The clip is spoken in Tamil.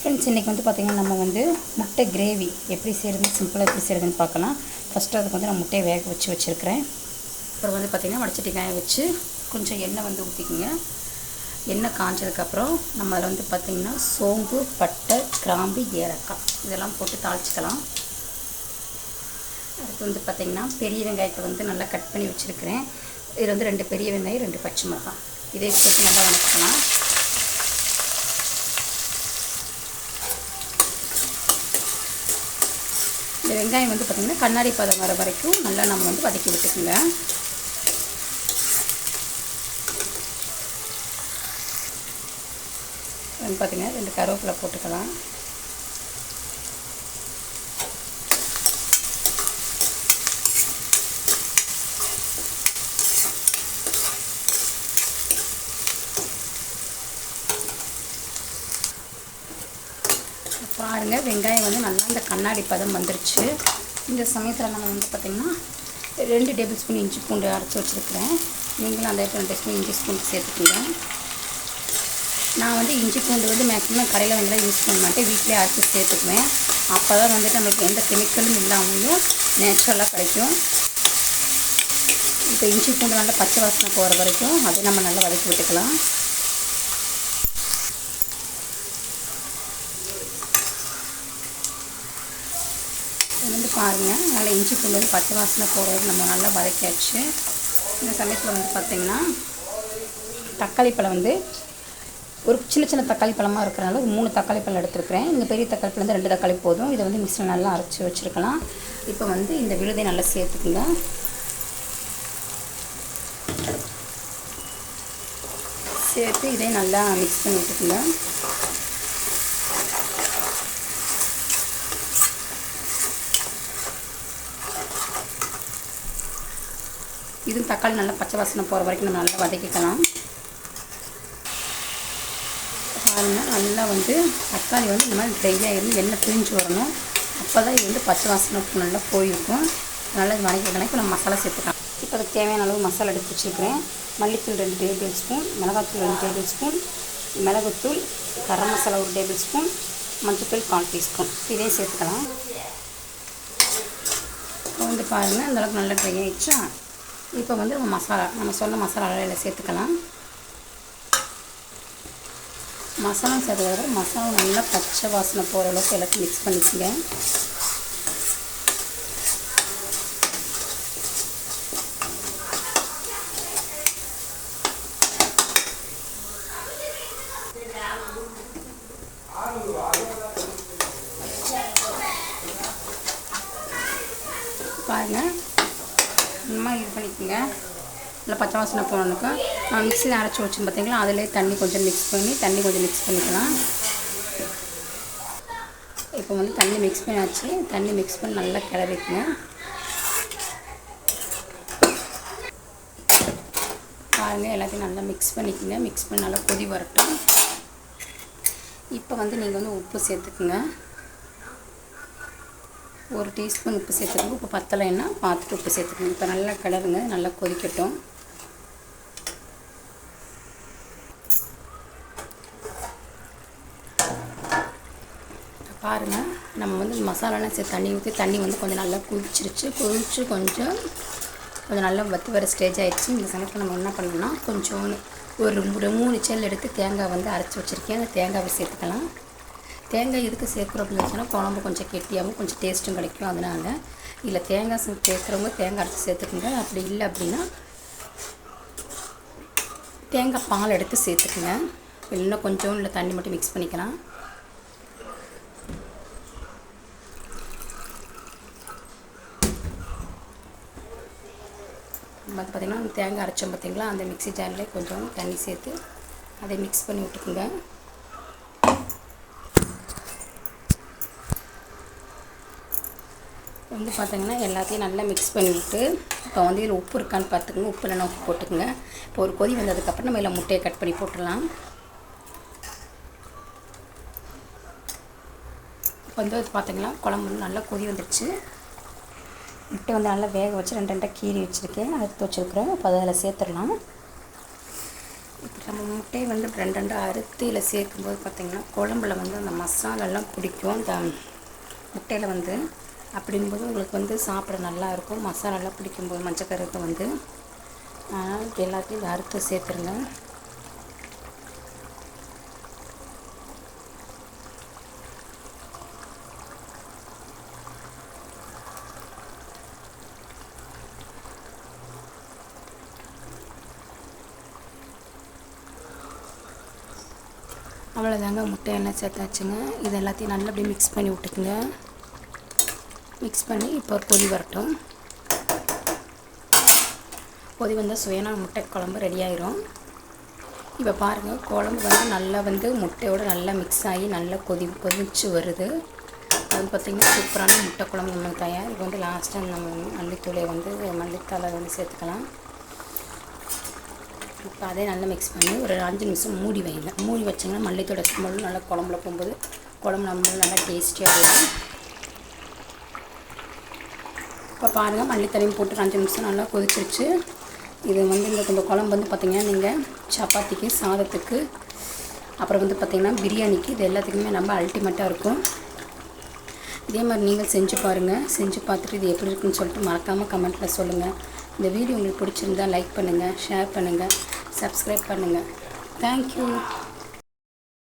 ஃப்ரெண்ட்ஸ், இன்றைக்கி வந்து பார்த்திங்கன்னா நம்ம வந்து முட்டை கிரேவி எப்படி செய்கிறதுன்னு சிம்பிளாக எப்படி செய்கிறதுன்னு பார்க்கலாம். ஃபஸ்ட்டு அதுக்கு வந்து நான் முட்டையை வேக வச்சுருக்கிறேன். அப்புறம் வந்து பார்த்திங்கன்னா வடச்சட்டி காய வச்சு கொஞ்சம் எண்ணெய் வந்து ஊற்றிக்குங்க. எண்ணெய் காஞ்சதுக்கப்புறம் நம்ம அதில் வந்து பார்த்திங்கன்னா சோம்பு, பட்டை, கிராம்பு, ஏலக்காய் இதெல்லாம் போட்டு தாளிச்சிக்கலாம். அதுக்கு வந்து பார்த்திங்கன்னா பெரிய வெங்காயத்தை வந்து நல்லா கட் பண்ணி வச்சுருக்கிறேன். இதில் வந்து 2 பெரிய வெங்காயம், 2 பச்சை மிளகாய் இதை போட்டு நல்லா வதக்கலாம். இந்த வெங்காயம் வந்து பார்த்திங்கன்னா கண்ணாடி பதம் வர வரைக்கும் நல்லா நம்ம வந்து வதக்கி விட்டுக்குங்க. வந்து பார்த்திங்கன்னா 2 கருவேப்பிலை போட்டுக்கலாம். பாருங்கள், வெங்காயம் வந்து நல்லா இந்த கண்ணாடி பதம் வந்துருச்சு. இந்த சமயத்தில் நம்ம வந்து பார்த்திங்கன்னா 2 டேபிள் ஸ்பூன் இஞ்சி பூண்டு அரைச்சி வச்சுருக்கிறேன். நீங்களும் அந்த 2 ஸ்பூன் இஞ்சி பூண்டு சேர்த்துக்குங்க. நான் வந்து இஞ்சி பூண்டு வந்து மேக்ஸிமம் கடையில் வாங்கிலாம் யூஸ் பண்ண மாட்டேன், வீட்டிலே அரைச்சி சேர்த்துக்குவேன். அப்போ தான் வந்துட்டு நம்மளுக்கு எந்த கெமிக்கலும் இல்லாமலும் நேச்சுரலாக கிடைக்கும். இப்போ இஞ்சி பூண்டு நல்லா பச்சை வாசனை போகிற வரைக்கும் அதை நம்ம நல்லா வதக்கி விட்டுக்கலாம். வந்து பாருங்கள், நல்லா இஞ்சி பூண்டு வந்து பச்சை வாசனை போகிறது நம்ம நல்லா வதக்கியாச்சு. இந்த சமயத்தில் வந்து பார்த்திங்கன்னா தக்காளி பழம் வந்து ஒரு சின்ன சின்ன தக்காளி பழமாக இருக்கிறனால ஒரு 3 தக்காளி பழம் எடுத்துருக்கிறேன். இந்த பெரிய தக்காளி பழம் வந்து 2 தக்காளி போதும். இதை வந்து மிக்ஸில் நல்லா அரைச்சி வச்சுருக்கலாம். இப்போ வந்து இந்த விழுதை நல்லா சேர்த்துக்குங்க. சேர்த்து இதை நல்லா மிக்ஸ் பண்ணி விட்டுக்குங்க. இதுவும் தக்காளி நல்லா பச்சை வாசனை போகிற வரைக்கும் நம்ம நல்லா வதக்கிக்கலாம். பாருங்கள், நல்லா வந்து தக்காளி வந்து இந்த மாதிரி ட்ரையாக இருந்து எண்ணெய் பிரிஞ்சு வரணும். அப்போ தான் இது வந்து பச்சை வாசனை நல்லா போயிருக்கும். நல்லா இது வதக்கிக்கலாம். இப்போ நம்ம மசாலா சேர்த்துக்கலாம். இப்போ அதுக்கு தேவையான அளவு மசாலா எடுத்து வச்சுருக்கிறேன். மல்லித்தூள் 2 டேபிள் ஸ்பூன், மிளகாத்தூள் 2 டேபிள் ஸ்பூன், மிளகுத்தூள், கரம் மசாலா 1 டேபிள் ஸ்பூன், மஞ்சத்தூள் 1/4 டீஸ்பூன் இதையும் சேர்த்துக்கலாம். இப்போ வந்து பாருங்கள், அந்தளவுக்கு நல்லா ட்ரை ஆகிடுச்சா. இப்போ வந்து நம்ம சொன்ன மசாலா இதில் சேர்த்துக்கலாம். மசாலா சேர்த்துக்கிற மசாலா நல்லா பச்சை வாசனை போகிற அளவுக்கு எல்லாத்தையும் மிக்ஸ் பண்ணிக்கோங்க. பாருங்கள், இந்த மாதிரி இது பண்ணிக்கோங்க. நல்லா பச்சை வாசனை போனதுக்கு நான் மிக்ஸியில் அரைச்சி வச்சோம் பார்த்தீங்களா, அதிலே தண்ணி கொஞ்சம் மிக்ஸ் பண்ணிக்கலாம். இப்போ வந்து தண்ணி மிக்ஸ் பண்ணியாச்சு. தண்ணி மிக்ஸ் பண்ணி நல்லா கிளறிக்குங்க. பாருங்கள், எல்லாத்தையும் நல்லா மிக்ஸ் பண்ணிக்கோங்க. மிக்ஸ் பண்ணி நல்லா கொதி வரட்டும். இப்போ வந்து நீங்கள் வந்து உப்பு சேர்த்துக்குங்க. 1 டீஸ்பூன் உப்பு சேர்த்துக்கோங்க. உப்பு பத்தலைன்னா பார்த்துட்டு உப்பு சேர்த்துக்கோங்க. இப்போ நல்லா கிளறுங்க, நல்லா கொதிக்கட்டும். பாருங்கள், நம்ம வந்து மசாலாலாம் சேர்த்து தண்ணி ஊற்றி தண்ணி வந்து கொஞ்சம் நல்லா கொதிச்சு கொஞ்சம் நல்லா வற்றி வர ஸ்டேஜ் ஆகிடுச்சு. இந்த சமயத்தில் நம்ம என்ன பண்ணணும்னா கொஞ்சம் ஒரு 3 செல் எடுத்து தேங்காய் வந்து அரைச்சி வச்சுருக்கேன். அந்த தேங்காவை சேர்த்துக்கலாம். தேங்காய் எதுக்கு சேர்க்குறோம் அப்படின்னு சொன்னால் குழம்பு கொஞ்சம் கெட்டியாகவும் கொஞ்சம் டேஸ்ட்டும் கிடைக்கும். அதனால் இல்லை தேங்காய் சேர்க்குறவங்க தேங்காய் அரைச்சி சேர்த்துக்குங்க. அப்படி இல்லை அப்படின்னா தேங்காய் பால் எடுத்து சேர்த்துக்குங்க. இன்னும் கொஞ்சம் இல்லை தண்ணி மட்டும் மிக்ஸ் பண்ணிக்கலாம். பார்த்திங்கன்னா தேங்காய் அரைச்சோம் பார்த்திங்களா, அந்த மிக்ஸி ஜாரில் கொஞ்சம் தண்ணி சேர்த்து அதை மிக்ஸ் பண்ணி விட்டுக்குங்க. வந்து பார்த்திங்கன்னா எல்லாத்தையும் நல்லா மிக்ஸ் பண்ணிவிட்டு இப்போ வந்து இதில் உப்பு இருக்கான்னு பார்த்துக்குங்க. உப்பு இல்லைன்னா உப்பு போட்டுக்குங்க. இப்போ ஒரு கொதி வந்ததுக்கப்புறம் நம்ம இதில் முட்டையை கட் பண்ணி போட்டுடலாம். இப்போ வந்து பார்த்திங்கன்னா குழம்பு நல்லா கொதி வந்துடுச்சு. முட்டை வந்து நல்லா வேக வச்சு 2 கீறி வச்சுருக்கேன், எடுத்து வச்சுருக்கிறேன். இப்போ அதில் சேர்த்துடலாம். இப்போ நம்ம முட்டையை வந்து ரெண்டு அறுத்து இதில் சேர்க்கும்போது பார்த்திங்கன்னா குழம்புல வந்து அந்த மசாலாலாம் பிடிக்கும். அந்த முட்டையில் வந்து அப்படிங்கும்போது உங்களுக்கு வந்து சாப்பிட நல்லாயிருக்கும். மசாலாலாம் பிடிக்கும்போது மஞ்சக்கருக்கு வந்து எல்லாத்தையும் இதை அறுத்து சேர்த்துருங்க. அவ்வளோதாங்க, முட்டையெல்லாம் சேர்த்தாச்சுங்க. இது எல்லாத்தையும் நல்லா அப்படியே மிக்ஸ் பண்ணி விட்டுக்குங்க. மிக்ஸ் பண்ணி இப்போ ஒரு கொதி வரட்டும். கொதி வந்தால் சுவையான முட்டை குழம்பு ரெடி ஆயிரும். இப்போ பாருங்கள், குழம்பு வந்து நல்லா வந்து முட்டையோடு நல்லா மிக்ஸ் ஆகி நல்லா கொதிச்சு வருது. அது பார்த்திங்கன்னா சூப்பரான முட்டை குழம்பு நமக்கு தயார். இப்போ வந்து லாஸ்ட்டாக நம்ம மல்லித்தூளை வந்து மல்லித்தலை வந்து சேர்த்துக்கலாம். இப்போ அதே நல்லா மிக்ஸ் பண்ணி ஒரு 5 நிமிஷம் மூடி வைங்க. மூடி வச்சிங்கன்னா மல்லித்தோட ஸ்மெல் நல்லா குழம்புல போகும்போது குழம்பு நம்ம நல்லா டேஸ்டியாக இருக்கும். இப்போ பாருங்கள், மல்லித்தலையும் போட்டு 5 நிமிஷம் நல்லா கொதிச்சிருச்சு. இது வந்து இந்த குழம்பு வந்து பார்த்திங்கன்னா நீங்கள் சப்பாத்திக்கு, சாதத்துக்கு, அப்புறம் வந்து பார்த்திங்கன்னா பிரியாணிக்கு, இது எல்லாத்துக்குமே ரொம்ப அல்டிமேட்டாக இருக்கும். இதே மாதிரி நீங்கள் செஞ்சு பாருங்கள். செஞ்சு பார்த்துட்டு இது எப்படி இருக்குன்னு சொல்லிட்டு மறக்காமல் கமெண்ட்டில் சொல்லுங்கள். இந்த வீடியோ உங்களுக்கு பிடிச்சிருந்தால் லைக் பண்ணுங்கள், ஷேர் பண்ணுங்கள், சப்ஸ்கிரைப் பண்ணுங்கள். தேங்க்யூ.